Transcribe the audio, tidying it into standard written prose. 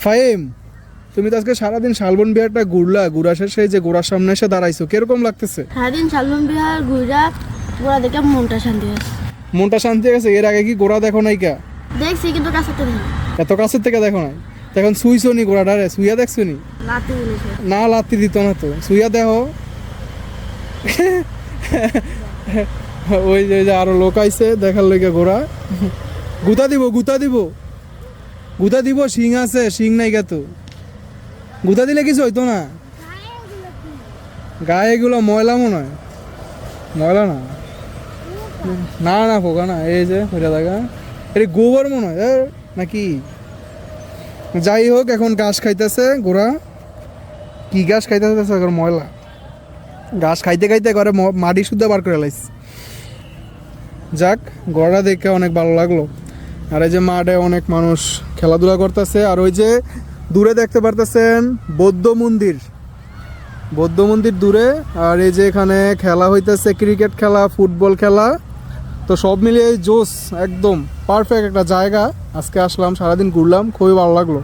ফাহিম, তুমি তো আজকে সারাদিন শালবন বিহারটা ঘুরা শেষে যে ঘোড়ার সামনে এসে দাঁড়াইছো, কিরকম লাগতেছে? সারাদিন শালবন বিহার ঘোরা দেখে মনটা শান্তি হয়েছে। মনটা শান্তি গেছে? এর আগে কি ঘোড়া দেখো নাই কা? দেখছি কিন্তু কাছে তো দেখি এত কাছের থেকে দেখো নাই? এখন শুইছো নি ঘোড়াটারে? শুইয়া দেখছো নি? লাতি বলেছে না, লাত্তি দিত না তো, শুইয়া দেখো। ওই যে আরো লোক আইছে দেখার লইগা ঘোড়া। গুতা দিব, শিং আছে, শিং নাই গা তো। গুতা দিলে কিছু হইতো না। গায়ে এগুলো ময়লা মনে হয়। ময়লা না, না ফোকা না, এই যে ওইটা দেখা, এটা গোবর মনে হয় নাকি। যাই হোক, এখন ঘাস খাইতেছে ঘোড়া। কি ঘাস খাইতেছে? ময়লা ঘাস খাইতে খাইতে ঘরে মাটি শুদ্ধ বার করে লাইছে। যাক, ঘোড়া দেখে অনেক ভালো লাগলো। আর এই যে মাঠে অনেক মানুষ খেলাধুলা করতেছে। আর ওই যে দূরে দেখতে পারতেছেন বৌদ্ধ মন্দির দূরে। আর এই যে এখানে খেলা হইতেছে, ক্রিকেট খেলা, ফুটবল খেলা। তো সব মিলিয়ে জোস, একদম পারফেক্ট একটা জায়গা। আজকে আসলাম, সারাদিন ঘুরলাম, খুবই ভালো লাগলো।